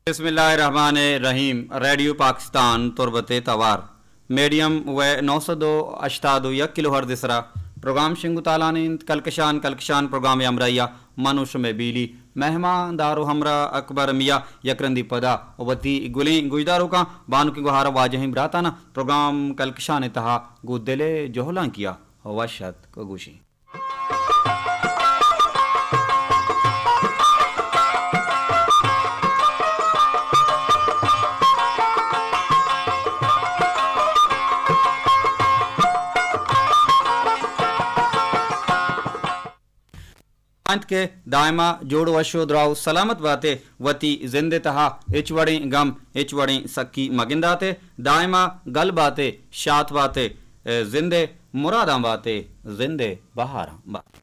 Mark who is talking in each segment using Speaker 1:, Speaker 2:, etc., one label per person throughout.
Speaker 1: बिस्मिल्लाहिर्रहमानिर्रहीम। रेडियो पाकिस्तान तुरबत तवार मीडियम व 902 किलो हर दिसरा प्रोग्राम शिंगु तालानी कलकशान प्रोग्राम अमरैया मनुष्य में बीली मेहमान दारो हमरा अकबर मिया यकरंदी पदा वती गुली गुजदारों का बानु की गुहारा वाजहिम राताना प्रोग्राम कलकशान तहा गुदले जोहला किया वशत को गुशी के दायमा जोड़ वशो द्राव सलामत बाते वती जिंदे तहा इचवड़ी गम इचवड़ी सक्की मगिंदाते दायमा गल बाते शात बाते जिंदे मुरादा बाते जिंदे बहारा बाते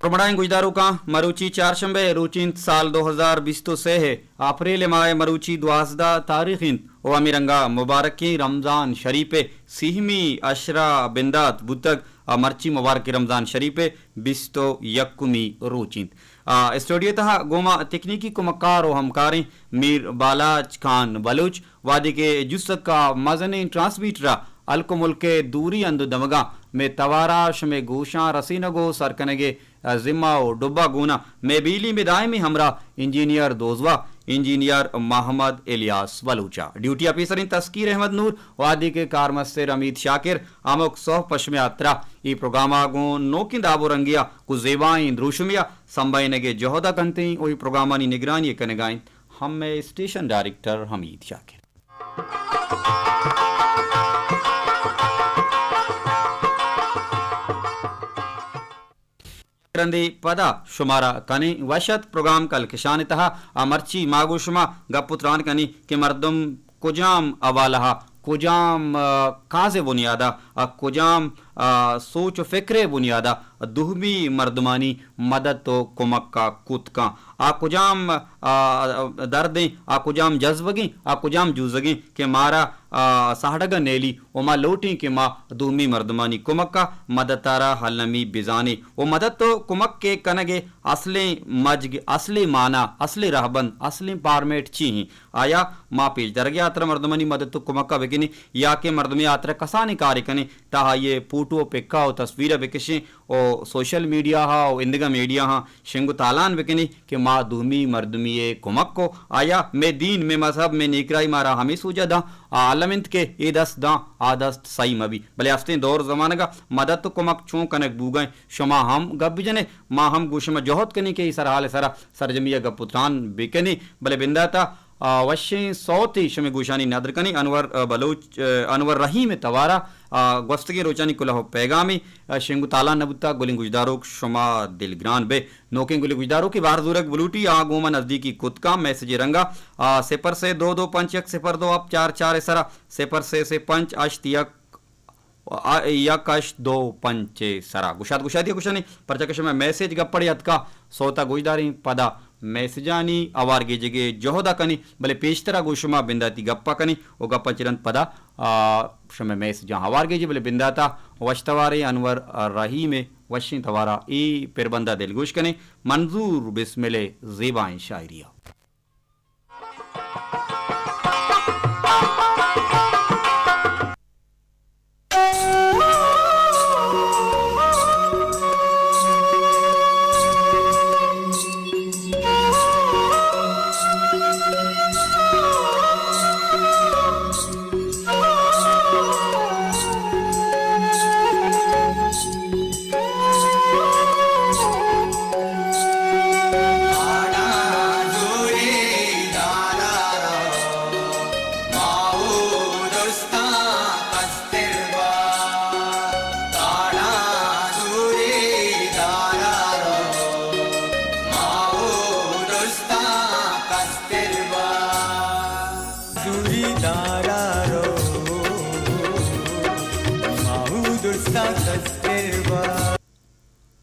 Speaker 1: प्रमणाई गुजदारों का मरूची चारशंबे रुचिन साल 2020 तो से है अप्रैल माह मरूची 12 तारीखिन ओ अमीरंगा मुबारक की रमजान शरीफे सीहमी अशरा बिंदात बुतक मर्ची मुबारक रमजान शरीफे बिस्तो यकुमी रुचिन स्टूडियो तहा गोमा तकनीकी कुमकार हमकारी मीर बालाज खान बलूच वादी के जुस्सक का मजनी ट्रांसमीटरा अलको मुल्के दूरी अंदु दमगा में तवाराश में गोशा रसीनगो सरकनगे जिम्मा डुब्बा गुना में बीली में दायमी हमरा इंजीनियर दोजवा इंजीनियर मोहम्मद इलियास बलूचा ड्यूटी ऑफिसर इन तस्कीर अहमद नूर वादी के कारमस्तर अमीद शाकिर आमुक सोह पश्चिम यात्रा ई प्रोग्रामा गो नोकिन दाबो रंगिया कु जेबाई द्रुशमिया संबैनगे जोहदा कंती ओई प्रोग्रामा नी निगरानी कनेगाइन हम में स्टेशन डायरेक्टर हमीद शाकिर पदा शुमारा कनी वशत प्रोग्राम कल किशान तहा अमरची मागुशमा गपुत्रान कनी के मर्दम कुजाम अवालहा कुजाम काजे बुनियादा कुजाम सोच फिक्रे बुनियादा दुहबी मर्दमानी मदद तो कुमक का कुत का आ कुजाम दर्दें आ कुजाम जज्बगी आ कुजाम जूजगी के मारा साहडग नेली ओमा लोटी के माँ दुहमी मर्दमानी कुमक का मदद तारा हलनमी बिजानी वो मदद तो कुमक के कनगे असले मजग असले माना असले रहबन असले पारमेट ची आया माँ पीज दरगे आतर मर्दमानी मदद तो कुमक का बिकनी या के मर्दमी आतर कसानी कार्य कने ताहा ये फोटो पिक्का और तस्वीर बिकशी ओ सोशल मीडिया हा और इंदिगा मीडिया हा शिंगु तालान बिकनी के माँ दुहमी मर्दमी कुमक को आया में दीन में मजहब में निकराई मारा हमें सूजा दा आलमिंत के ए दस दा आदस्त सही मबी भले हफ्ते दौर जमाने का मदद तो कुमक छू कनक बूगए शुमा हम गब जने माँ हम गुशमा जोहत कनी के सर हाल सरा सरजमिया गपुत्रान बिकनी भले बिंदाता वशे सौती शमे गुशानी नदरकनी अनवर बलोच अनवर रहीम तवारा गस्तगी रोचानी कुलह पैगामी शिंगु ताला नबुता गुलिंग गुजदारों शुमा दिलग्रान बे नोकिंग गुली गुजदारों की बार दूरक बुलूटी गोमा नजदीकी कुतका मैसेज रंगा सिपर से 2251 सिपर 2 अब 44 सरा सिपर से पंच अश्तियक यकश 2 पंचे सरा गुशात गुशाती गुशानी परचकश में मैसेज गप्पड़ी अतका सोता गुजदारी पदा मैसेजानी अवारगे जगे जोहदा कनी भले पेशतरा गुशमा बिंदाती गप्पा कनी ओ गप्पा चिरंत पदा शमे मैसेज अवारगे जी भले बिंदाता वशतवारे अनवर रही में वशी तवारा ई पिरबंदा दिलगुश कने मंजूर बिस्मिले ज़ेबाएं शायरिया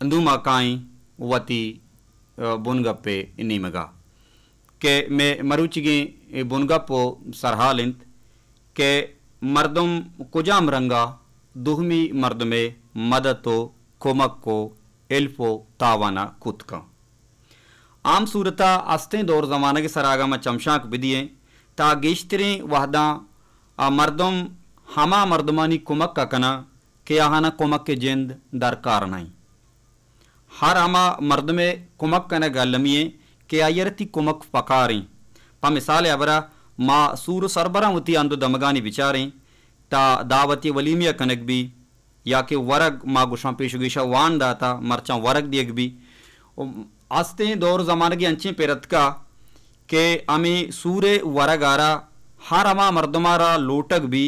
Speaker 1: अंदुमाकाई वती बुनगप्पे नीमगा के मैं मरुचिगे बुनगप्पो सरहालिंत के मर्दम कुजाम रंगा दुहमी मर्द में मदतो कोमक्को एल्फो तावाना कुतका आम सूरता अस्तें दौर ज़माना के सरागा में चमशाक बिदिए ता गेश्तरें वहदा मर्दम हमा मर्दमानी कुमक का कना के आहाना कुमक के जिंद दरकार नहीं हर हमा मर्द में कुमक कना गलमिए के आयरती कुमक पकारें पा मिसाल अबरा मा सूर सरबरा उती अंदो दमगानी बिचारें ता दावती वलीमिया कनक भी या के वरग मा गुशा पेशुगिशा वान दाता मरचा वरग दियक भी आस्ते दौर ज़माने की अंचे पेरत का के अमी सूरे वरगारा हर अमा मर्दमारा लोटक भी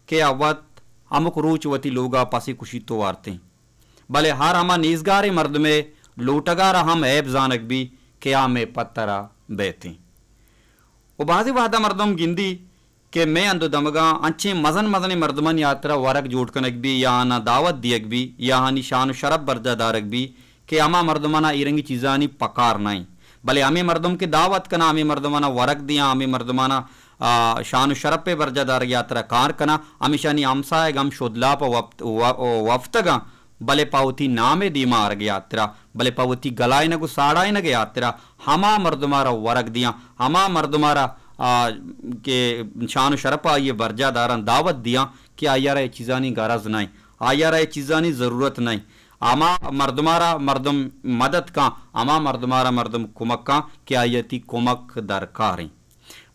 Speaker 1: के अवत अमुक रोच वती लोगा पासी कुशी तो वारते भले हर अमा नीजगारे मर्द में लोटगारा हम ऐब जानक भी के आमे पत्तरा बेते बाजी वादा मर्दम गिंदी के मैं अंदो दमगा अंचे मजन मजन मर्दमन यात्रा वरक जोड़ कनक भी या ना दावत दियक भी या हानि शान शरब बर्जादारक भी के अमा मर्दमाना इरंगी चीज़ानी पकार नहीं भले हमें मर्दम के दावत कना हमें मर्दमाना वरक दिया हमें मर्दमाना शान शरब पे बर्जादार यात्रा कार कना हमेशानी हमसाए गम शोधलाप वफ्तगा भले पावती नामे दीमा अर्ग यात्रा भले पावती गलाय नगु साड़ाय नग यात्रा हमा मर्दमारा वरक दिया हमा मर्दमारा के शान शरपा ये बर्जादारन दावत दिया कि आयारा ये चीज़ानी गरज नहीं आयारा ये चीज़ानी ज़रूरत नहीं आमा मर्दमारा मर्दम मदद का आमा मर्दमारा मर्दम कुमक का कि आयती कुमक दरकार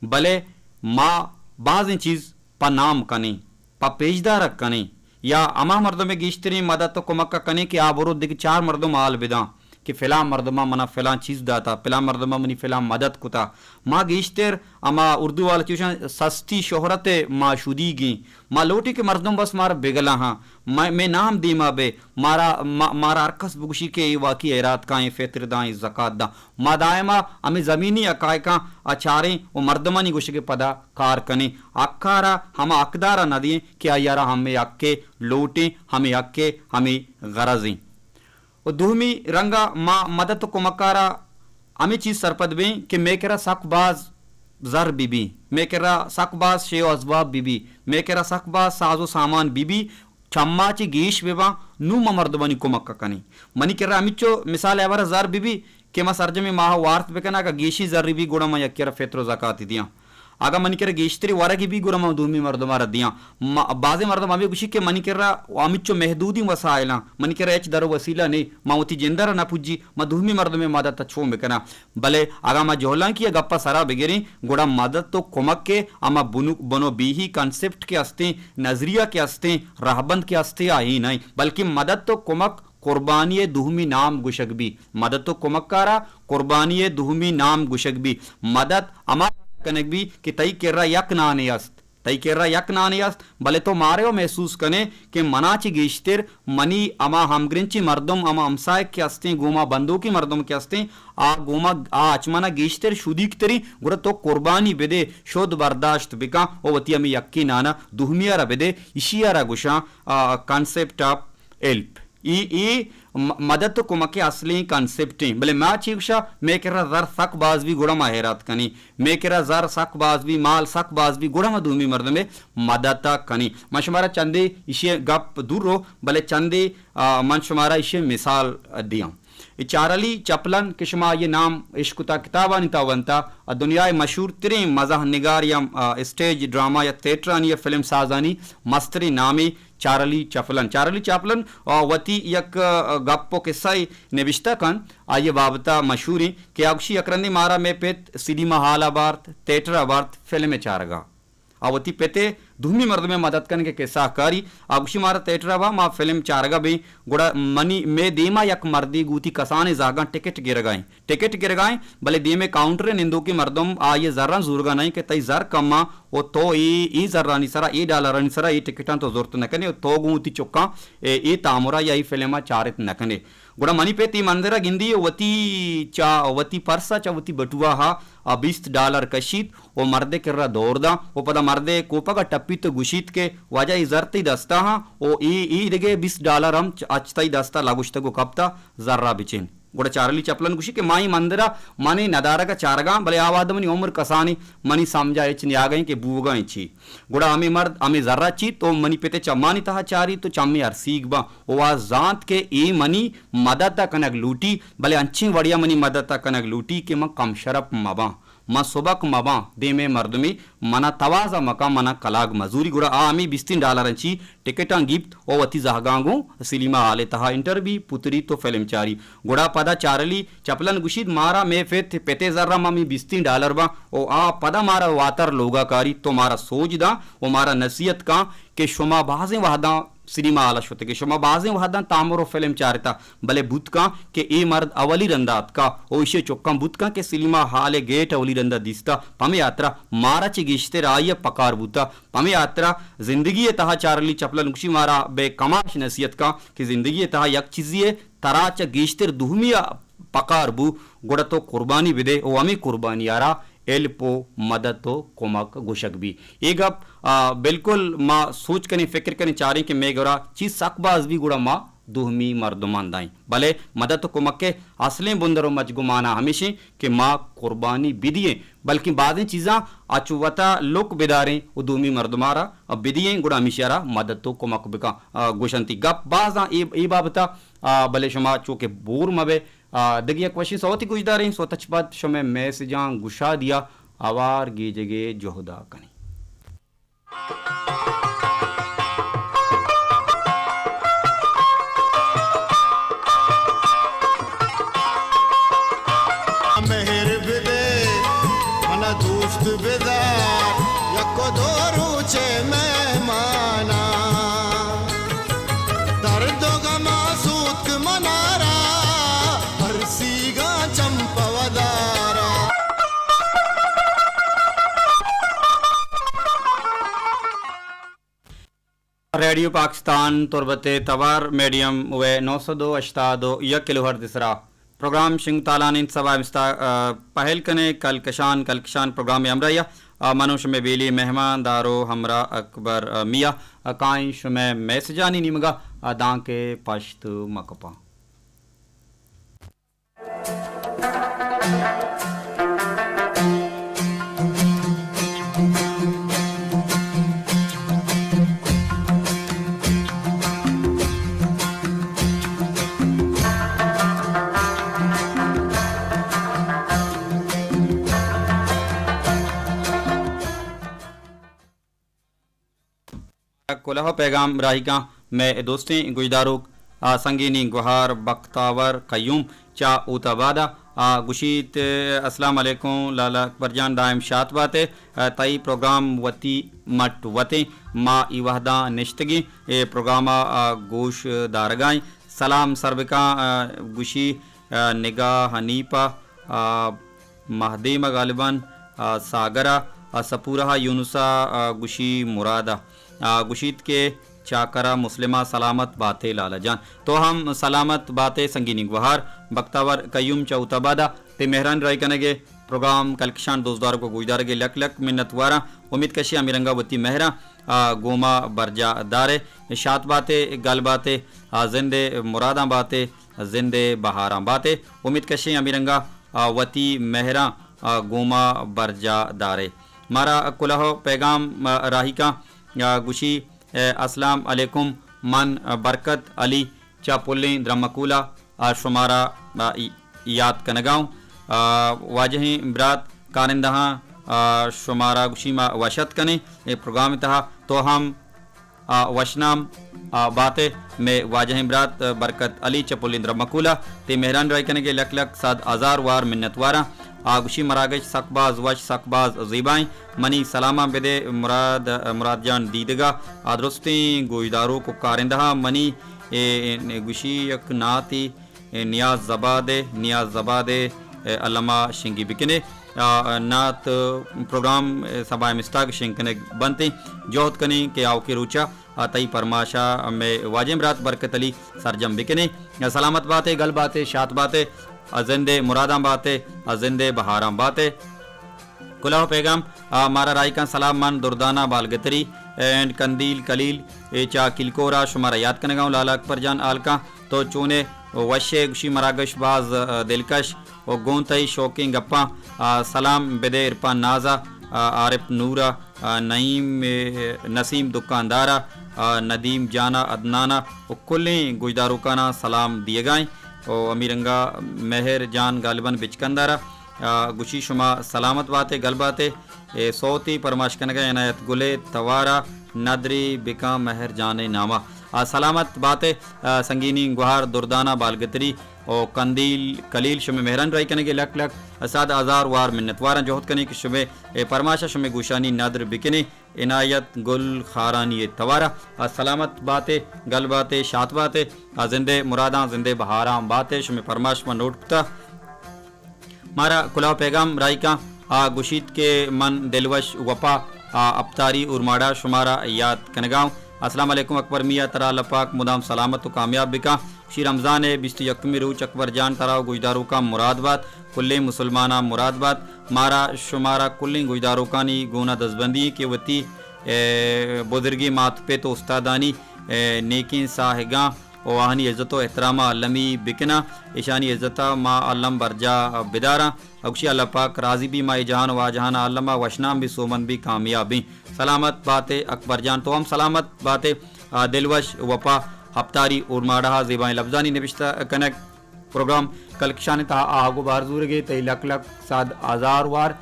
Speaker 1: भले माँ बाज़ चीज़ पा नाम कने पा पेजदार कने या अमा मर्दम गिश्तरी मदद तो कुमक का कने कि आबरो दिख चार मर्दम आल बिदा कि फ़िला मर्दमा मना फ़िला चीज़ दाता फ़िला मर्दमा मनी फ़िला मदद कुता माँ गिश्तर अमा उर्दू वाला ट्यूशन सस्ती शोहरत माँ शुदी गी माँ लोटी के मर्दम बस मारा बेगला हाँ मैं नाम दी माँ बे मारा अरकस बुगशी के वाक़ी एरात का फ़ितर दाएँ ज़कात दा माँ दायमा हमें ज़मीनी अकाय का अचारें वो मर्दमानी गुश के पदा कार कने अक्कारा हम अकदारा न दिए क्या यारा हमें अक्के लोटें हमें अक्के हमें गरजें दूमी रंगा माँ मदद को मकारा अमी चीज सरपद में कि मैं करा सकबाज जर बीबी मैं करा सकबाज शे असबाब बीबी मैं करा सकबाज साजो सामान बीबी चम्माची गीश बेबा नू मर्दबनी को मक्का कनी मनी करा अमिचो मिसाल एवर जर बीबी के मा सरजमी माह वार्त बेकना का गीशी जर बीबी गुड़ा मा यक्केरा फेत्रो ज़कात दिया आगा मन कर गेश्तरी वरगी भी गुरम दूमी मर्दम दिया बाजे मर्दम अभी कुछ के मन कर अमिचो महदूदी वसाइला मन कर एच दर वसीला नहीं मावती जिंदर न पुज्जी म दूमी मर्द में मदद अच्छो बेकना भले आगा मा जोहला की गप्पा सरा बेगेरी गुड़ा मदद तो कुमक के अमा बनो बीही कंसेप्ट के हस्ते नजरिया के हस्ते राहबंद के हस्ते आई नहीं बल्कि मदद तो कुमक कुर्बानी दुहमी नाम गुशक भी मदद तो कुमक्कारा कुर्बानी दुहमी नाम गुशक भी मदद अमा कनेक भी कि तई केर्रा यक नाने अस्त तई केर्रा यक नाने अस्त भले तो मारे हो महसूस कने कि मनाची गिश्तिर मनी अमा हमग्रिंची मर्दम अमा हमसाय के अस्ते गोमा बंदो की मर्दम के अस्ते आ गोमा आ अचमना गिश्तिर शुदी की तरी गुरा तो कुर्बानी बेदे शोध बर्दाश्त बिका ओ वती अमी यक्की नाना दुहमिया बेदे इशिया गुशा कॉन्सेप्ट ऑफ एल्प ई मदद तो कुमके असली कॉन्सेप्टें भले मैं चीक्षा मैं कह रहा जर सक बाज भी गुड़ा माहिरात कनी मैं कह रहा जर सक बाज भी माल सक बाज भी गुड़ा दूमी मर्द में मदद कनी मशमारा चंदे इसे गप दूर रो भले चंदे मंशमारा इसे मिसाल दिया चारली चपलन किशमा ये नाम इश्कुता किताबा नितावंता दुनिया मशहूर तरीन मज़ाह निगार या स्टेज ड्रामा या थिएटरानी या फिल्म साजानी मस्तरी नामी चारली चपलन वती यक गप्पो किस्साई निविश्ता कन आये बाबता मशहूरी कि अक्षी अक्रंदी मारा में पेत सिनेमा हाल आबार्थ थिएटर आबार्थ फिल्म चारगा आवती पेते धूमी मर्द में मदद करने के किस्सा कारी अक्षी मारा थिएटर बा मा फिल्म चारगा भी गुड़ा मनी में देमा यक मर्दी गूती कसाने जागा टिकट गिर गए भले दे में काउंटर निंदो की मर्दम आ ये जर्रा जुर्गा नहीं कि तई जर कम्मा वो तो ई जर्रा नहीं सरा ई डॉलर नहीं सरा ई टिकटां तो जरूरत न कने तो गूती चुक्का ई तामुरा या ई फिल्मा चारित न कने गुड़ा मनी पे ती मंदिरा गिंदी वती परसा चा वती बटुआ हा $20 कशीत वो मर्दे कर रहा दौड़दा वो पदा मर्दे कोपा का टप्पी तो गुशीत के वाजा इजरती दस्ता हा ओ ई दिगे $20 हम अचता दस्ता लागुश्ता को कपता जर्रा बिचेन गुड़ा चारली चपलन गुशी के माई मंदिरा मनी नदारा का चारगा भले आवाद मनी उम्र कसानी मनी समझा एच न्यागई के बूगा छी गुड़ा अमी मर्द अमी जर्रा ची तो मनी पेते चम्मानी तहा चारी तो चम्मी यार सीख बा ओवा जात के ए मनी मदद कनक लूटी भले अच्छी बढ़िया मनी मदद कनक लूटी के म कम शरप मबा म सुबक मबा दे में मर्दमी मना तवाजा मका मना कलाग मजूरी गुड़ा आमी $20 ची टिकटा गिफ्ट ओ वती जहगांगो सिलीमा आले तहा इंटरवी पुतरी तो फिल्म चारी गुड़ा पदा चारली चपलन गुशीद मारा में फेत पेते जर्रा मामी $20 बा ओ आ पदा मारा वातर लोगाकारी तो मारा सोच दा ओ मारा नसीहत का के शुमा बाजे वहदा सिनेमा आला शोते के शुमा बाजे वहदा तामरो फिल्म चारता भले बुत का के ए मर्द अवली रंदात का ओइशे चोक्का बुत का के सिनेमा हाले गेट अवली रंदा दिसता पमे यात्रा मारा ची गिश्ते राय पकार बुता पमे यात्रा जिंदगी तहा चारली चपलन गुशी मारा बे कमाश नसीहत का कि जिंदगी तहा यक चीजिए तराच गिश्तेर दुहमिया पकार बु गुड़ा तो कुर्बानी विदे ओ अमी कुर्बानी यारा एल्पो मदद तो कोमक गुशक भी एक अब बिल्कुल माँ सोच कनी फिक्र कनी चाह रही कि मैं गोरा चीज सकबाज भी गुड़ा माँ दुहमी मर्दमान दाई भले मदद तो कोमक के असले बुंदरो मजगुमाना हमेशा कि माँ कुर्बानी बिदिए बल्कि बाद चीज़ा अचुवता लोक बिदारें वो दुहमी मर्दमारा अब बिदिए गुड़ा हमेशा मदद तो कोमक बिका गुशंती गप बाजा ए बाबता भले शुमा चूँकि बोर मबे दगिया क्वेश्चन सौती गुजदा रही सो तचबाद शमे मैसेजां गुशा दिया आवार गे जगे जोहदा कनी
Speaker 2: मेहर बिदे मना दोस्त बिदा यको दोरू चे मेहमाना दर्द गमा सूत मनारा हरसीगा चंपवदारा
Speaker 1: रेडियो पाकिस्तान तुरबते तवार मीडियम वे 902 1 किलोहर्ट्ज़ इसरा प्रोग्राम शिंग तालानिन सवा मिस्ता पहल कने कल कशान प्रोग्राम में अमराया मनुष्य में बेली मेहमान दारो हमरा अकबर मिया काइश में मैसेजानी निमगा दां के पश्त मकपा कोलह पैगाम राहिका मैं दोस्तें गुजदारुक संगीनी गुहार बख्तावर कयूम चा उतबादा गुशीत अस्सलाम वालेकुम लाला अकबरजान दायम शात बाते तई प्रोग्राम वती मट वते मा इवहदा निश्तगी ए प्रोग्रामा गोश दारगाई सलाम सरबिका गुशी निगा हनीपा महदीमा गालिबन सागरा सपूरा यूनुसा गुशी मुरादा गुशीत के चाकरा मुस्लिमा सलामत बातें लाला जान तो हम सलामत बातें संगीनी गुहार बख्तावर कयूम चौतबादा ते मेहरान राय कनेगे प्रोग्राम कलकशान दोस्तदार को गुजदार के लक लक मिन्नतवारा उम्मीद कशी अमीरंगावती मेहरा गोमा बरजा दारे शात बातें गल बातें जिंदे मुरादा बातें जिंदे बहारा बातें उम्मीद कशी अमीरंगा वती मेहरा गोमा बरजा दारे मारा कुलह पैगाम राहिका गुशी अस्सलाम अलैकुम मन बरकत अली चापुल्ली द्रमकुला शुमारा याद कनगांव वाजही ब्रात कारिंदहा शुमारा गुशीमा वशत कने ये प्रोग्राम तहा तो हम वशनाम बातें में वाजही ब्रात बरकत अली चपुल्ली द्रमकुला ते मेहरान राय कने के लक लक साद आजार वार मिन्नतवारा आगुशी मरागश सकबाज वश सकबाज ज़ीबाई मनी सलामा बेदे मुराद जान दीदगा आदरुस्ती गोईदारों को कारिंदहा मनी गुशी यक नाती नियाज जबादे अल्लामा शिंगी बिकने नात प्रोग्राम सभा मिस्ताक शिंकने बनते जोहत कने के आओ के रुचा तई परमाशा में वाजिम रात बरकत अली सरजम बिकने सलामत बातें गल बातें शात बातें अजिंदे मुरादां बातें अजिंदे बहारां बातें कुलाह पैगाम मारा राय का सलाम मन दुर्दाना बालगतरी एंड कंदील कलील चा किलकोरा शुमारा याद कने गाँव लाला अकबर जान आलका तो चूने वशे गुशी मरागश बाज दिलकश ओ गोंतई शौकीन गप्पा सलाम बेदे इरफान नाजा आरिफ नूरा नईम नसीम दुकानदारा नदीम जाना अदनाना और कुल्ले गुजदारों का ना सलाम दिए गए और अमीरंगा मेहर जान गालिबन बिचकंदारा गुशी शुमा सलामत बातें गल बातें सौती परमाशकन का इनायत गुले तवारा नदरी बिका मेहर जाने नामा सलामत बातें संगीनी गुहार दुर्दाना बालगतरी और कंदील कलील शुमे मेहरन राई कने के लक लक असाद आजार वार मिन्नतवारा जोहत कने कि शुमे परमाशा शुमे गुशानी नदर बिकने इनायत गुल खारानी तवारा सलामत बातें गल बातें शात बातें जिंदे मुरादा जिंदे बहारा बातें शुमे परमाश में नोटता मारा कुलाव पैगाम राई का गुशीत के मन दिलवश वपा अबतारी उर्माड़ा शुमारा याद कनगांव अस्सलाम वालेकुम अकबर मियाँ तरा लपाक मुदाम सलामत व कामयाब बिका शी रमज़ान बिस्त यकमी रूच अकबर जान तरा गुजदारों का मुरादबाद कुल्ले मुसलमाना मुरादबाद मारा शुमारा कुल्ली गुजदारों का नी गुना दसबंदी के वती बुजुर्गी मात पे तो उस्तादानी नेकिन साहिगा ओ आहनी इज़्ज़त व एहतरामा अल्लमी बिकना ईशानी इज़्ज़ता मा अल्लम बरजा बिदारा अक्षी अल्लाह पाक राजी भी माई जहान वा जहान अल्लमा वशनाम भी सोमन भी कामयाबी सलामत बातें अकबर जान तो हम सलामत बातें दिलवश वफा हफ्तारी उर्माड़ा ज़ेबाएँ लफ्ज़ानी नबिश्ता कनक प्रोग्राम कल किशान ता आगो बार जूर गए तई लक लक साद आजार वार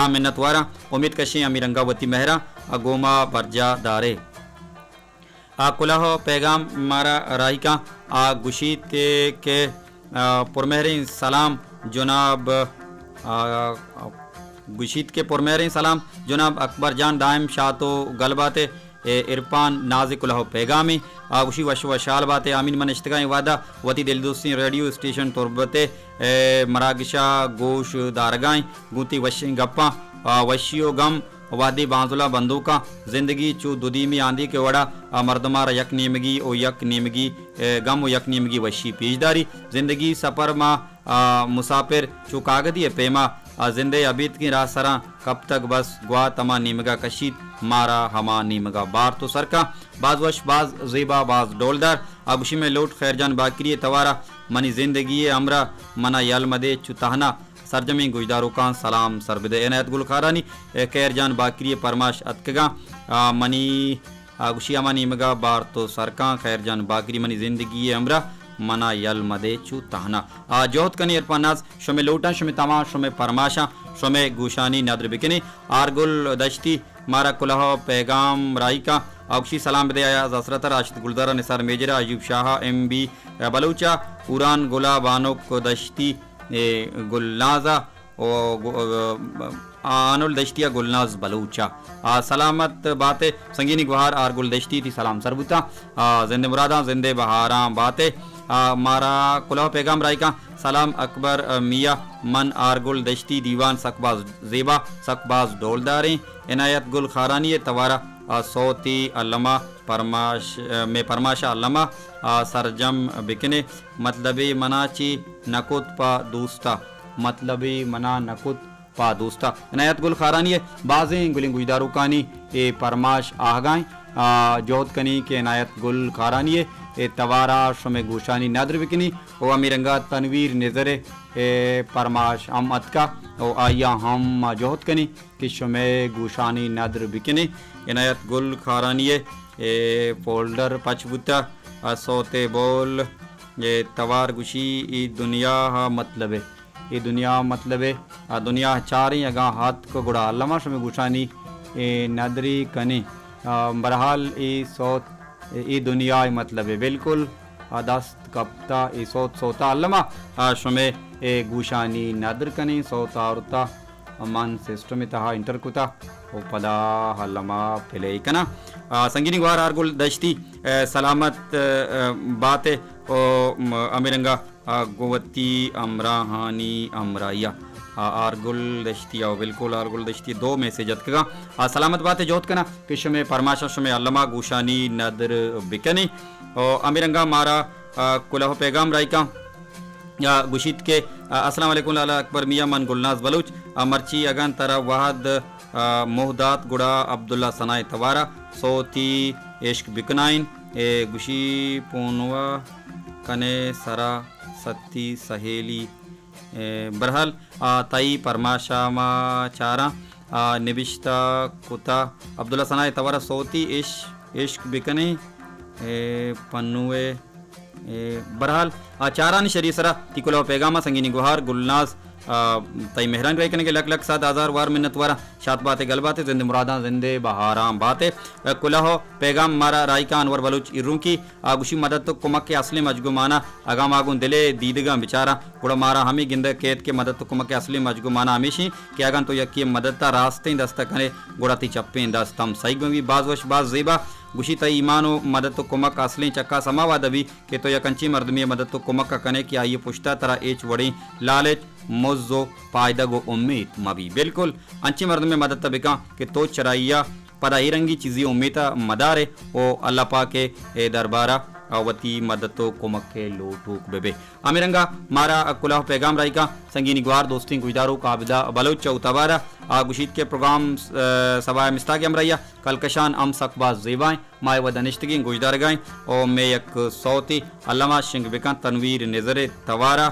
Speaker 1: मिन्नत वारा उम्मीद कशे अमीरंगा वती मेहरा गोमा बरजा दारे कुलाह पैगाम मारा राही का गुशीत के पुरमहरीन सलाम जनाब गुशीत के पुरमहरीन सलाम जनाब अकबर जान दायम शाह तो गलबाते इरफान नाजिकुल्लाह पैगामी गुशी वश वशाल बाते आमीन मन इश्तगाई वादा वती दिल दोस्ती रेडियो स्टेशन तुरबते मरागिशा गोश दारगाई गुती वशी गप्पा वशियो गम वादी बांजुला बंदूका जिंदगी चू दुदीमी आंधी के वड़ा मर्दमार यक नीमगी ओ यक नीमगी गम ओ यक नीमगी वशी पीजदारी जिंदगी सफर मा मुसाफिर चू कागदी पेमा जिंदे अबीत की राह सरा कब तक बस गुआ तमा नीमगा कशीद मारा हमा नीमगा बार तो सरका बाज वश बाज जेबा बाज डोलदार अबशी में लोट खैरजान बाकरी तवारा मनी जिंदगी अमरा मना यल मदे चुताहना सरजमी गुजदारों का सलाम सरबद इनायत गुल खारानी खैरजान बाकरी परमाश अतकगा मनी गुशिया मनी मगा बार तो सरका खैरजान बाकरी मनी जिंदगी अमरा मना यल मदे चू ताहना जोहत कनी इरफानाज शमे लोटा शमे तमा शमे परमाशा शमे गुशानी नदर बिकनी आरगुल दश्ती मारा कुलाह पैगाम राई का अक्षी सलाम बदे आया जसरत राशिद गुलदारा निसार मेजरा अयूब शाह MB बलूचा उरान गुला बानोक दश्ती गुलनाजा आनुल दश्तिया गुलनाज बलूचा सलामत बातें संगीनी गुहार आर गुल दश्ती थी सलाम सरबुता जिंदे मुरादा जिंदे बहारा बातें मारा कुलाह पैगाम राय का सलाम अकबर मियाँ मन आर गुल दश्ती दीवान सकबाज जेबा सकबाज डोलदारे इनायत गुल खारानी तवारा सौती अल्लमा परमाश में परमाशा अल्लमा सरजम बिकने मतलबी मनाची नकुत पा दूस्ता मतलबी मना नकुत पा दूस्ता इनायत गुल खारानी बाज़ें गुलिंग गुजदारू कानी ए परमाश आहगाएं जोहत कनी के इनायत गुल खारानी ए तवारा शमे गुशानी नदर बिकनी ओ अमीरंगा तनवीर नजरे परमाश हम अतका ओ आया हम जोहत कनी कि शमे गुशानी नदर बिकनी इनायत गुल खारानी फोल्डर पचबुता सोते बोल ये तवार गुशी ई दुनिया मतलब है ये दुनिया मतलब है दुनिया चारी अगा हाथ को गुड़ा अल्लामा शमे गुशानी नदरी कनी बहरहाल ई सोत ई दुनिया मतलब है बिल्कुल दस्त कप्ता ई सोत सोता अल्लामा शमे गुशानी नदर कनी सोता औरता मन सिस्टम तहा इंटर कुता ओ पदा हल्लमा फिले कना संगीनी गुहार आरगुल दश्ती सलामत बातें ओ अमीरंगा गोवती अमराहानी अमराइया आरगुल दश्तिया बिल्कुल आरगुल दश्ती दो में से जतकगा सलामत बातें जोत कना पिश में परमाशा में अल्लमा गुशानी नदर बिकनी और अमीरंगा मारा कुलाह पैगाम राय का गुशीत के अस्सलाम वालेकुम लाला अकबर मियाँ मन गुलनाज बलूच मर्ची अगन तरा वाहद मोहदात गुड़ा अब्दुल्ला सनाए तवारा सोती इश्क बिकनाइन गुशी पोनवा कने सरा सती सहेली बरहल तई परमाशामा चारा निबिश्ता कुता अब्दुल्ला सनाए तवरा सोती इश्क बिकने पन्नुए बरहाल चारानी शरीसरा तिकुला पैगामा संगीनी गुहार गुलनाज तई मेहरान रही के लक लक 7,000 वार मिन्नत वारा शात बातें गल बातें जिंदे मुरादा जिंदे बहाराम बातें कुलाहो पैगाम मारा रायका अनवर बलूच इर्रू की आगुशी मदद तो कुमक के असली मजगुमाना अगाम आगुन दिले दीदगा बिचारा गुड़ा मारा हमी गिंद केत के मदद तो कुमक के असली मजगुमाना हमेशी कि अगन तो यकी मदद ता रास्ते दस्ता करे गुड़ा ती चप्पे दस्तम सही गंगी बाज वश बाज जेबा गुशी तई ईमानो मदद तो कुमक असली चक्का समावा दबी के तो यकंची मर्दमी मदद तो कुमक का कने कि आइए पुश्ता तरह एच वड़ी लालच मोजो पायदा गो उम्मीद मबी बिल्कुल अंची मर्द में मदद तबिका कि तो चराइया पदा ही रंगी चीज़ी उम्मीदा मदारे ओ अल्लाह पा के ए दरबारा अवती मदद तो कुमक के लोटूक बेबे अमीरंगा मारा कुलाह पैगाम राई का संगीनी गुआर दोस्ती गुजारो काबिदा बलोच चौतबारा गुशीद के प्रोग्राम सवाए मिस्ता के अमरैया कलकशान अम सकबाज जेबाएँ माए व दनिश्तगी गुजदार गाएँ और मे यक सौती अल्लामा शिंग बिका तनवीर नज़र तवारा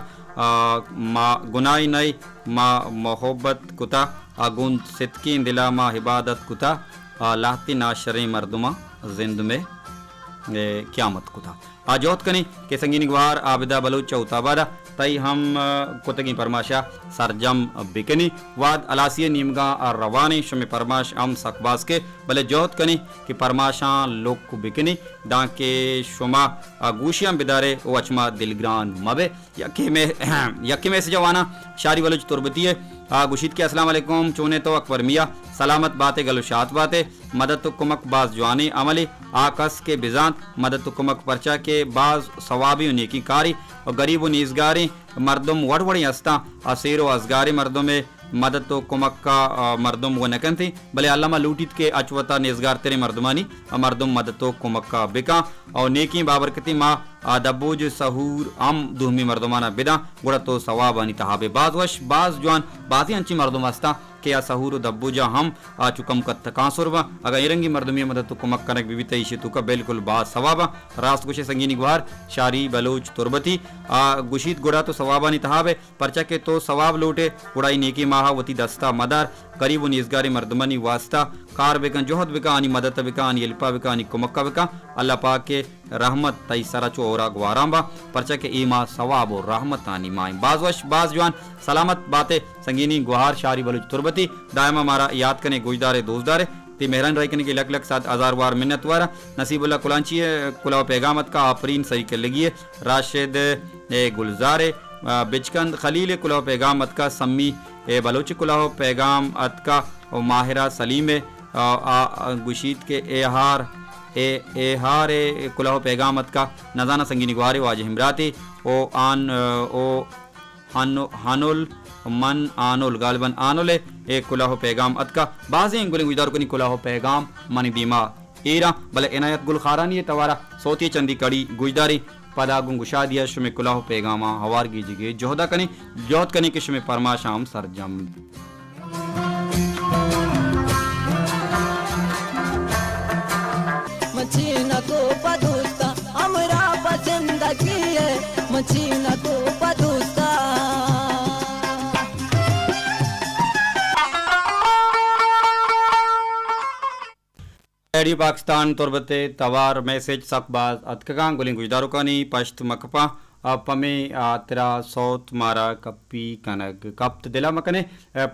Speaker 1: मा गुनाई नई मा मोहब्बत कुता आगुन सितकी दिला मा हिबादत कुता लाती नाशरे मर्दुमा जिंद में क्यामत कुता आजोत कनी के संगीनी गुहार आबिदा बलूच चौताबारा तई हम कुतगी परमाशा सरजम बिकनी वाद अलासिय नीमगा और रवानी शमे परमाश हम सकबास के भले जोत कनी कि परमाशा लोक बिकनी डाके शुमा गुशियां बिदारे ओ अचमा दिलग्रान मबे यकी में से जवाना शारी बलूच तुरबती है गुशीद के अस्सलाम वालेकुम चुने तो अकबर मियाँ सलामत बातें गलुशात बातें मदद तो कुमक बाज जवानी अमली आकस के बिजान मदद तो कुमक पर्चा के बाज सवाबी नेकी कारी और गरीब नीजगारी मर्दम वड़वड़ी हस्ता असीर व असगारी मर्दों में मदद तो कुमक का मर्दम वो नकन थी भले अल्लामा लूटित के अचवता नेजगार तेरे मर्दमानी मर्दम मदद तो कुमक का बिका और नेकी बाबरकती माँ दबूज सहूर अम दुहमी मर्दमाना बिदा गुड़ा तो सवाबानी तहाबे बाज वश बाज जवान बाजी अंची मर्दम हस्ता के या सहूर दब्बूजा हम चुकम कत कांसुरवा अगर इरंगी मर्दमी मदद तो कुमक कनक बीबी तईशी तुका बिल्कुल बाज सवाबा रास्त गुशे संगीनी गुहार शारी बलूच तुरबती गुशीत गुड़ा तो सवाबानी तहाबे पर्चा के तो सवाब लूटे गुड़ाई नेकी माहावती दस्ता मदार करीब निजगारी मर्दमनी वास्ता कार बेकन जोहद बिका आनी मदद बिका आनी अल्पा बिका आनी कुमक्का बिका अल्लाह पाक के रहमत तई सरा चोरा ग्वारांबा पर्चा के ईमा सवाब और रहमत आनी माई बाजवश बाज जवान सलामत बातें संगीनी गुहार शारी बलूच तुरबती दायमा मारा याद कने गुजदारे दोस्तदारे ती मेहरान रायकने की लक लक 7,000 वार मिन्नत वारा नसीबुल्ला कुलांची कुलाव पैगामत का आफरीन सही के लगी है राशिद गुलजारे बिचकंद खलील कुलाव पैगामत का सम्मी बलोच कुलाव पैगाम अत का माहिरा सलीम गुशीद के एहार कुलाव पैगामत का नजाना संगीनी गुहारे वाज हिमराती ओ आन ओ हानुल मन आनुल गालिबन आनुले एक कुलाहो पैगाम अत का बाज़े गुलिंग गुजार को कुलाहो पैगाम मनी दीमा एरा भले इनायत गुल खारानी तवारा सोती चंदी कड़ी गुजदारी पदागुं गुशा दिया शुमे कुलाहो पैगामा हवार की जिगे जोहदा कने जोहद कने के शुमे परमा शाम सरजम
Speaker 3: मचीना को पदुस्ता हमरा पसंद की है मचीना को पदुस्ता
Speaker 1: रेडियो पाकिस्तान तुरबते तवार मैसेज सकबाज अतकां गुलिंग गुजदारो कानी पश्त मकपा पमे तेरा सौत मारा कप्पी कनक कप्त दिला मकने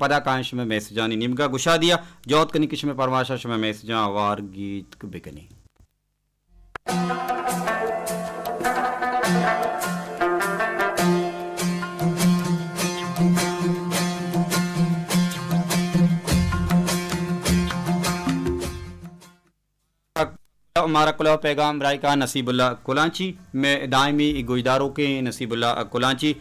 Speaker 1: पदा कांश में मैसेजानी निमगा गुशा दिया जौत कनी किश में परमाशा में मैसेजा वार गीत बिकनी हमारा कुला पैगाम राय का नसीबुल्ला कुलांची में दायमी गुजदारों के नसीबुल्ला कुलांची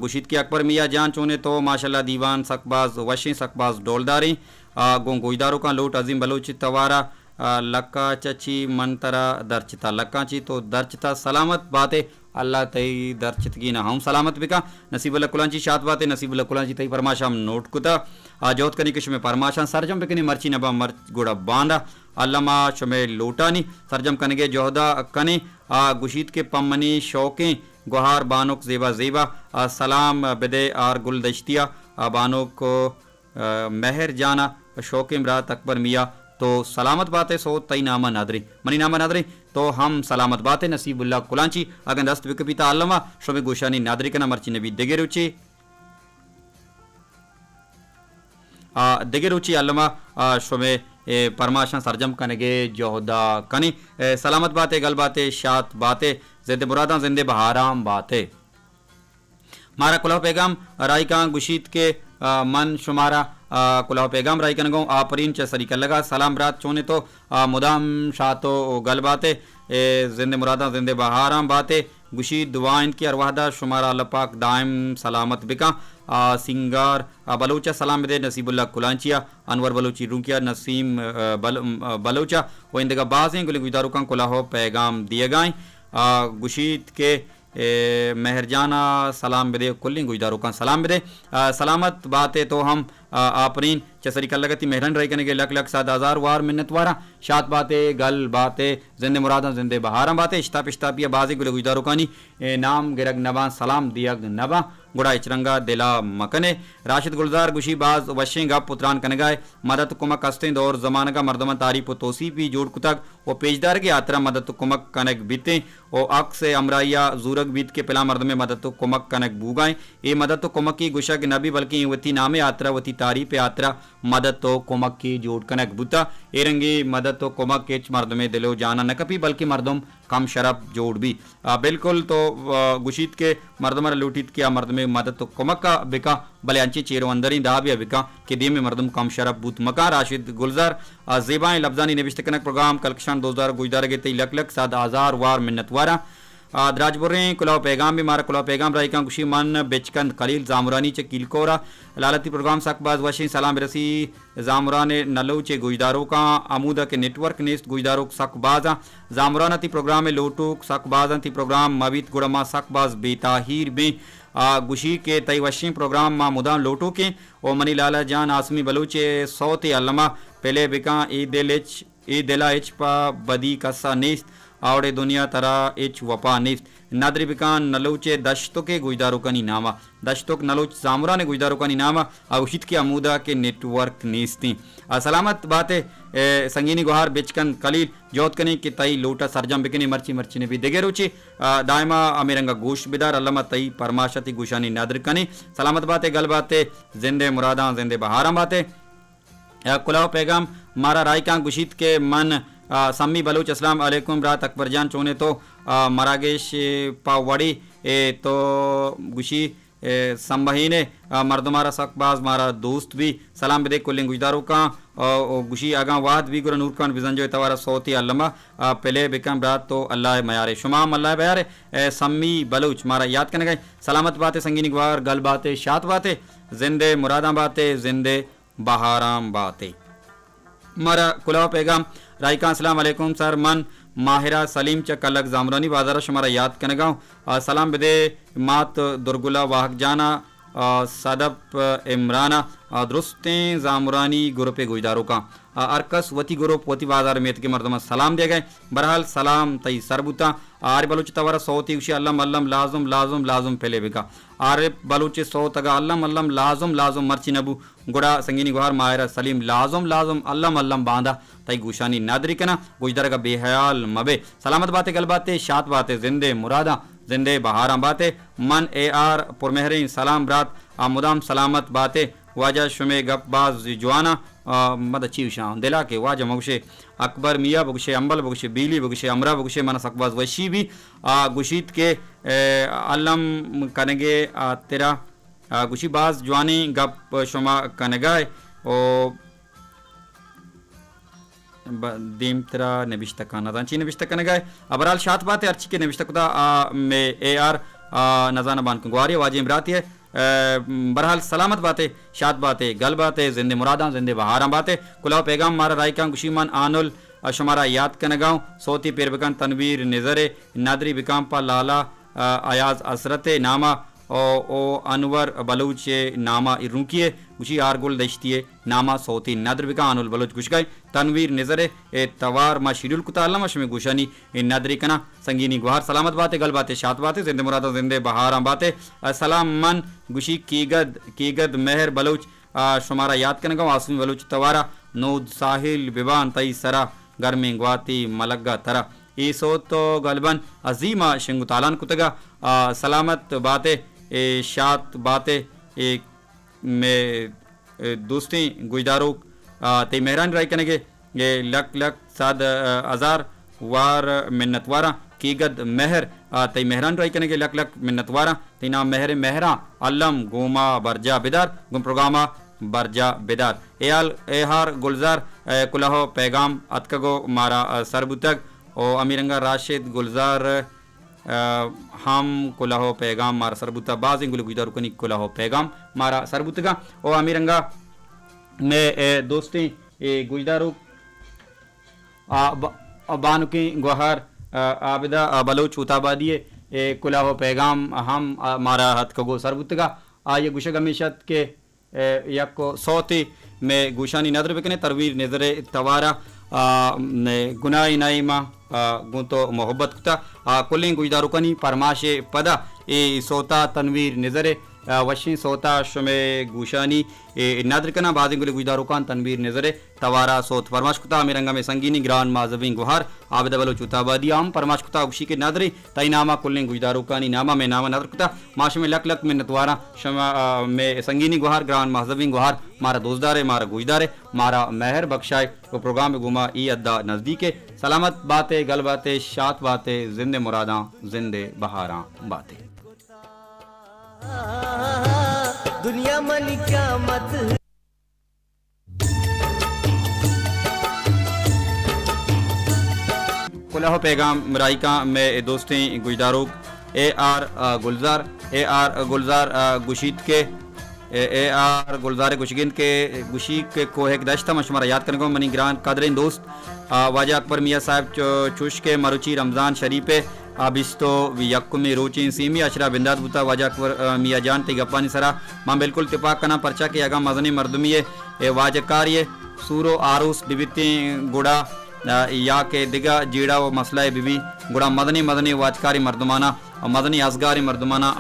Speaker 1: गुशीद के अकबर मियाँ जान चोने तो माशाल्लाह दीवान सकबाज वशी सकबाज डोलदारी गुजदारों का लोट अजीम बलोच तवारा लक्का चची मनतरा दरचता लक्काची तो दरचता सलामत बातें अल्लाह तई दरचतगी ना हम सलामत बिका नसीबुल्ला कुलांची शात बातें नसीबुल्ला कुलांची तई परमाशाम नोट कुता जोत कनी किश में परमाशान सरजम बिकनी मर्ची नबा मर्च गुड़ा बांधा अल्लामा शुमे लोटानी सरजम कनगे जोहदा कने गुशीत के पम्मनी शौकें गुहार बानुक ज़ेबा ज़ेबा सलाम बिदे आर गुल दश्तिया बानुक महर जाना शौक इमरात अकबर मियाँ तो सलामत बातें सो तई नामा नादरी मनी नामा नादरी तो हम सलामत बातें नसीबुल्ला कुलांची अगन दस्त विकपिता अल्लमा शोमे गोशानी नादरी कना मर्ची नबी देगेरुची देगेरुची अल्लमा शोमे परमाशा सरजम कनगे जोहदा कनी सलामत बातें गल बातें शात बातें जिंदे मुरादा जिंदे बहाराम बातें मारा कुलाह पैगाम रायका गुशीत के मन शुमारा कुलाह पैगाम रायकन गो आपरीन च सरीका लगा सलाम रात चोने तो मुदाम शातो गल बातें जिंदे मुरादा जिंदे बहाराम बातें गुशी दुआइन की अरवाहदा शुमारा लपाक दायम सलामत बिका सिंगार बलूचा सलाम दे नसीबुल्ला कुलांचिया अनवर बलूची रुकिया नसीम बलूचा वो इंदगा बाज़ें गुली गुजारुका कुलाहो पैगाम दिए गए गुशीत के मेहरजाना सलाम बिदे कुल्ली गुजदारों का सलाम बिदे सलामत बातें तो हम आपरीन चसरी कल लगती मेहरन रही कने के लक लक 7,000 वार मिन्नत वारा शात बातें गल बातें जिंदे मुरादा जिंदे बहारा बातें इश्ता पिश्ता पिया बाजी गुले गुजदारों का नाम गिरग नबा सलाम दियग नबा गुड़ा इचरंगा दिला मकने राशिद गुलजार गुशी बाज वशें गप पुत्रान कनगाए मदद कुमक हस्तें दौर जमान का मर्दमा तारीफ तोसी भी जोड़ कुतक वो पेजदार की यात्रा मदद कुमक कनक बीते ओ अक से अमराइया जूरक बीत के पिला मर्द में मदद कुमक कनक बूगाए ये मदद कुमक की गुशक नबी बल्कि वती नामे यात्रा वती तारीफ यात्रा मदद तो कुमक की जोड़ कनक बुता ए रंगी मदद तो कुमक के मर्द में दिलो जाना न कपी बल्कि मर्दम कम शरफ जोड़ भी बिल्कुल तो गुशीत के मर्दमर लूटित किया मर्द में मदद तो कुमक का बिका भले अंची चेरो अंदर ही दाबिया बिका के दी में मर्दम कम शरफ बूत मका राशिद गुलजार जेबाएं लफ्जानी निविष्ट कनक प्रोग्राम कलकशान 2000 गुजदार के तई लक लक 7,000 वार मिन्नत वारा द्राजबुर्रे कुलाव पैगाम भी मारा कुलाव पैगाम रायका खुशी मन बेचकंद खलील जामुरानी चे किलकोरा लालती प्रोग्राम सकबाज वशी सलाम रसी जामुराने नलो चे गुजदारों का आमूदा के नेटवर्क नेस्त गुजदारों सकबाजा जामुराना ती प्रोग्राम में लोटुक सकबाजा ती प्रोग्राम मवित गुड़मा सकबाज बेताहिर में गुशी के तई वशी प्रोग्राम मा मुदा लोटो के ओ मनी लाला जान आसमी बलूचे सौते अल्लमा पहले बिका ई दिला एच पा बदी कसा नेस्त आवड़े दुनिया तरा एच वपा निफ्त नादरी बिकान नलोचे दश्तो के गुजदारों का नामा दश्तोक नलोच जामुरा ने गुजदारों का नामा औशित के अमूदा के नेटवर्क नीस्ती सलामत बातें संगीनी गुहार बेचकन कलील जोत कने के तई लोटा सरजम बिकनी मर्ची मर्ची ने भी देगे रुचि दायमा अमीरंगा गोश बिदार अल्लामा तई परमाशती गुशानी नादर कने सलामत बातें गल बातें जिंदे मुरादा जिंदे बहारा बातें कुलाव पैगाम मारा रायका गुशीत के मन सम्मी बलूच अस्सलाम अलैकुम रात अकबर जान चोने तो मरागेश पावड़ी तो गुशी संबहीने मर्दमारा सकबाज मारा दोस्त भी सलाम बिदे कुल्लिंग गुजदारों का गुशी आगा वाद भी गुरु नूर खान बिजन जो तवारा सौती अल्लमा पहले बिकम रात तो अल्लाह मयारे शुमाम अल्लाह बयारे सम्मी बलूच मारा याद करने गए सलामत बातें संगीनी गुवार गल बातें शात बातें जिंदे मुरादा बातें जिंदे बहाराम बातें मारा कुलाव पैगाम रायका अस्सलाम वालेकुम सर मन माहिरा सलीम च कलक जामरानी बाजार शुमारा याद कने गाँव सलाम बिदे मात दुर्गुला वाहक जाना सदप इमराना दुरुस्तें जामरानी ग्रुप गुजदारों का अरकस वती ग्रुप वती बाजार में के मर्दमा सलाम दिए गए बहरहाल सलाम तई सरबुता आर बलूच तवारा सौती उशी अल्लम अल्लम लाजुम लाजुम लाजुम पहले बिका आर बलूच सौ तगा अल्लम अल्लम लाजुम लाजुम मर्ची नबू गुड़ा संगीनी गुहार माहिरा सलीम लाजुम लाजुम अल्लम अल्लम बांधा तई गुशानी नादरी कना गुजदर का बेहयाल मबे सलामत बातें गल बातें शात बातें जिंदे मुरादा जिंदे बहारा बातें मन ए आर पुरमेहरीन सलाम रात मुदाम सलामत बातें वाजा शुमे गपबाज जुआना मद अच्छी शाह दिला के वाजा मगुशे अकबर मियाँ बगुशे अम्बल बगुशे बीली बगुशे अमरा बगुशे मन सकबाज वशी भी गुशीत के अल्लम कनगे तेरा गुशी बाज जुआनी गप शुमा कनगाए ओ दीम तेरा नबिश्ता काना दांची नबिश्ता कनगाए अबराल शात बातें अर्ची के नबिश्ता कुदा में ए आर नजाना बान कुंगवारी वाजी इमराती है बहरहाल सलामत बातें शात बातें गल बातें जिंदे मुरादा जिंदे बहारा बातें कुलाव पैगाम मारा रायका गुशीमान आनुल शुमारा याद कनगाँव सोती पेर बिकान तनवीर नजरे नादरी बिकाम पा लाला अयाज असरत नामा ओ अनवर बलूच नामा इरुकिए गुशी आरगुल दश्तिए नामा सौती नदर बिका अनुल बलूच गुशगाई तनवीर नजर तवार मा शिड्यूल कुतालम अशमे गुशनी नदरी कना संगीनी गुहार सलामत बातें गल बातें शात बातें जिंदे मुरादा जिंदे बहारा बातें सलाम मन गुशी कीगद मेहर बलूच शुमारा याद करने का आसमी बलूच तवारा नूद साहिल बिबान तई सरा गर्मी ग्वाती मलग्गा तरा ई सोतो गलबन अजीमा शिंगुतालान कुतगा सलामत बातें शात बातें एक में दोस्ती गुजदारों ते मेहरान राय कनेगे ये लक साद हजार वार मिन्नतवारा कीगद मेहर ते मेहरान राय कनेगे लक मिन्नतवारा ते नाम मेहर मेहरा अल्लम गोमा बरजा बिदार गुम प्रोग्रामा बरजा बिदार एहार गुलजार कुलाहो पैगाम अतकगो मारा सरबुतक ओ अमीरंगा राशिद गुलजार हम कुलाहो पैगाम मारा सरबुता बाज इंगुल गुजदार कनी कुलाहो पैगाम मारा सरबुतगा ओ अमीरंगा में दोस्ती गुजदारू बानुकी गुहार आबिदा बलोच उताबादिए कुलाहो पैगाम हम मारा हथ कगो सरबुतगा ये गुशग हमेशत के यको सौती में गुशानी नदर बिकने तरवीर नजरे तवारा गुनाई नाइमा गुंतो मोहब्बत कुता कुलिंग गुजदारुकनी परमाशे पदा ए सोता तनवीर नजरे वशी सोता शुमे गुशानी नदर कना बाजिंगुल गुजदारुकान तनवीर नजरे तवारा सोत परमाश कुता मिरंगा में संगीनी ग्रान माजबिन गुहार आबद बलो चुताबादी आम परमाश कुता उशी के नदरी तई नामा कुलिंग गुजदारुकानी नामा में नामा नदर कुता माश में लक में नतवारा शमा में संगीनी गुहार ग्रान माजबिन गुहार मारा दोस्तदारे मारा गुजदारे मारा मेहर बख्शाए वो प्रोग्राम में घुमा ई अद्दा नजदीके सलामत बातें गल बातें शात बातें जिंदे मुरादा जिंदे बहारा बातें
Speaker 4: दुनिया मनी क्या मत
Speaker 1: कुलाहो पैगाम राइका में दोस्तें गुजदारों ए आर गुलजार गुशीत के ए आर गुलजार गुशगिंद के गुशी के कोहेक दश्ता मशमारा याद करने को मनी ग्रान कदरें दोस्त वाजा अकबर मियाँ साहब चुश के मरुची रमज़ान शरीफे आबिस्तो यक्कुमी रोची सीमी अशरा बिंदात बुता वाजा अकबर मियाँ जान ते गप्पानी सरा मां बिल्कुल तिपाक कना परचा के अगा मजनी मर्दमिये वाजकारिये सूरो आरूस बिबिती गुड़ा या के दिगा जीड़ा व मसला बिबी गुड़ा मदनी वाजकारी मर्दमाना मदनी असगारी मर्दमाना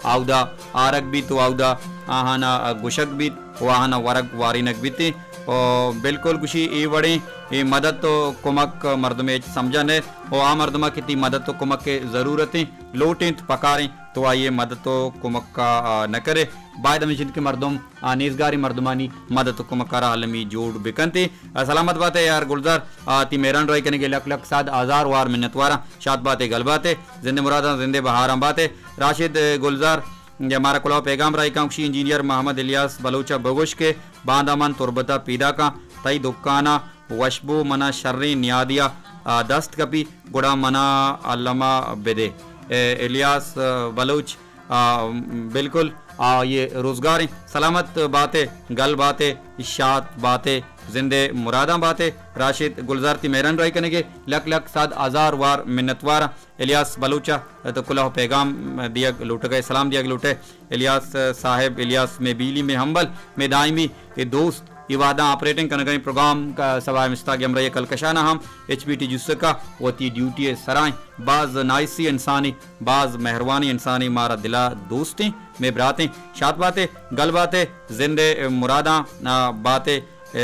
Speaker 1: आउदा आरक भी तो आउदा आहाना गुशक भी वाहना वरक वारिनक बीती और बिल्कुल कुशी ई वड़े ये मदद तो कुमक मर्द में समझा ने और आ मर्दमा कितनी मदद तो कुमक के ज़रूरतें लोटें पकारें तो आइए मदद तो कुमक का न करे बाद में जिनके मर्दम नेजगारी मर्दमानी मदद तो कुमक करा आलमी जोड़ बिकनते सलामत बात है यार गुलजार ती मेरन रोई करने के लक साद आजार वार मिन्नतवारा शाद बातें गल बातें जिंदे मुरादा जिंदे बहारा बातें राशिद गुलजार हमारा कुलाव पैगाम राय कांक्षी इंजीनियर मोहम्मद इलियास बलोचा बगोश के बांदामन तुरबता पीदा का तई दुकाना वशबो मना शर्री नियादिया दस्त कपी गुड़ा मना अल्लामा बेदे इलियास बलोच बिल्कुल ये रोज़गार सलामत बातें गल बातें इशात बातें जिंदे मुरादा बातें राशिद गुलजार ती मेहरन राय करने के लक साद आजार वार मिन्नतवार इलियास बलूचा तो कुलाह पैगाम दिया लूट गए सलाम दिया लूटे इलियास साहेब इलियास में बीली में हम्बल में दायमी ये दोस्त इवादा ऑपरेटिंग करने गए प्रोग्राम का सवाए मिस्ता के अमरा कलकशाना हम HBT जुस्से का वती ड्यूटी सराय बाज नाइसी इंसानी बाज मेहरबानी इंसानी मारा दिला दोस्तें में बरातें शात बातें गल बातें जिंदे मुरादा बातें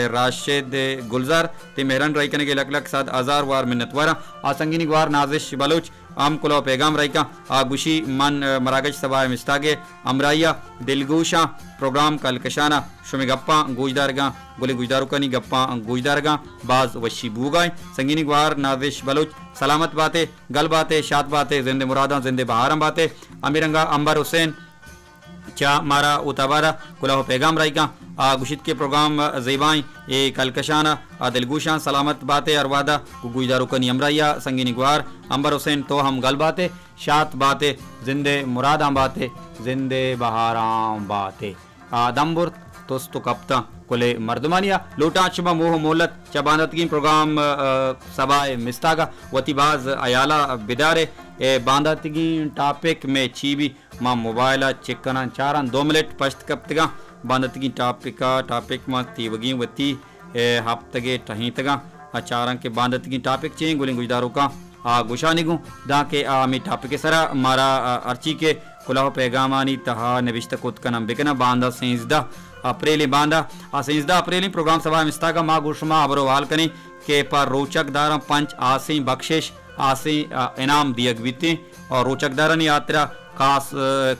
Speaker 1: राशिद गुलजार ते मेहरन राय करने के लक साद आजार वार मिन्नतवारा आसंगिनी वार नाजिश बलोच आम कुलो पैगाम राय का गुशी मन मरागज सवाए मिस्तागे अमराइया दिलगोशा प्रोग्राम कलकशाना शुमे गप्पा गुजदारगा गोले गुजदारुकनी गप्पा गुजदारगा बाज वशी बूगाए संगिनी वार नाजिश बलोच सलामत बातें गल बातें शात बातें जिंदे मुरादा जिंदे बहारम बातें अमीरंगा अंबर हुसैन चा मारा उताबारा कुलाह पैगाम राय का गुशित के प्रोग्राम ज़ेबाई ये कलकशाना दिलगुशान सलामत बातें अरवादा गुजदारुकनी अमराइया संगीनी गुहार अंबर हुसैन तो हम गल बातें शात बातें जिंदे मुरादा बातें जिंदे बहाराम बातें दम्बुर तोस्तो कप्ता कुले मर्दमानिया लोटा चबा मोह मोलत चबानतगी प्रोग्राम सबाए मिस्तागा वतीबाज अयाला बिदारे बांदतगी टॉपिक में चीबी मा मोबाइल चेक कना चारान 2 मिनट पश्त कप्तगा बंदतगी टॉपिक मा तीवगी वती हफ्तगे टहीतगा अचारा के बंदतगी टॉपिक चें गुलिंग गुजदारों का गुशा निगु दा के मी टॉपिक सरा मारा अर्ची के कुलाह पैगामानी तहा नविश्त कुत कनम बिकना बांदा 13 अप्रैल बांदा 13 अप्रैल प्रोग्राम सभा मिस्तागा मा गुशमा अबरोवाल कने के पर रोचक दारा पंच आसी बख्शिश आसी इनाम दियगविते और रोचक दारन यात्रा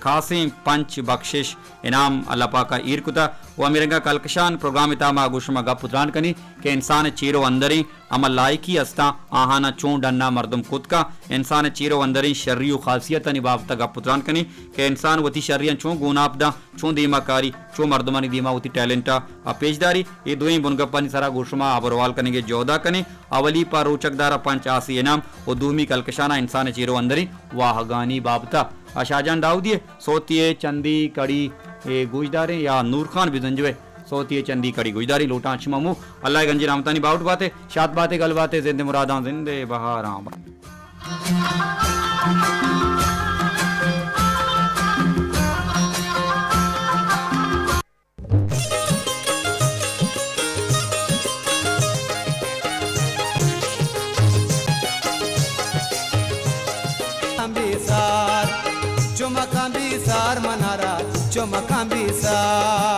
Speaker 1: खासी पंच बख्शिश इनाम अल्लाह पाक का ईर कुता वो अमीरंगा कलकशान प्रोग्राम इता मा गुशमा गा पुत्रान कनी के इंसान चीरो अंदरी अमल लायकी अस्ता आहाना चों डन्ना मर्दम खुद का इंसान चीरो अंदरी शर्रियो खासियत निभावता गा पुत्रान कनी के इंसान वती शर्रियन चों गुनापदा चों दीमाकारी चों मर्दमानी दीमा वती टैलेंटा पेशदारी ये दोई बुनगप्पानी सारा गुशमा अबरवाल कनी के जोदा कनी अवली पर रोचकदारा पंच आसी इनाम वो दूमी कलकशाना इंसान चीरो अंदरी वाहगानी बाबता शाहजहान दाऊदिये सोतिये चंदी कड़ी गुजदारे या नूर खान बिजंजवे सोतिये चंदी कड़ी गुजदारी लोटा अच्छमामू अल्लाह गंजी रामतानी बाउट बातें शाद बातें गल बातें जिंदे मुरादा जिंदे बहारा
Speaker 5: Cuma kambisar manara, cuma kambisar.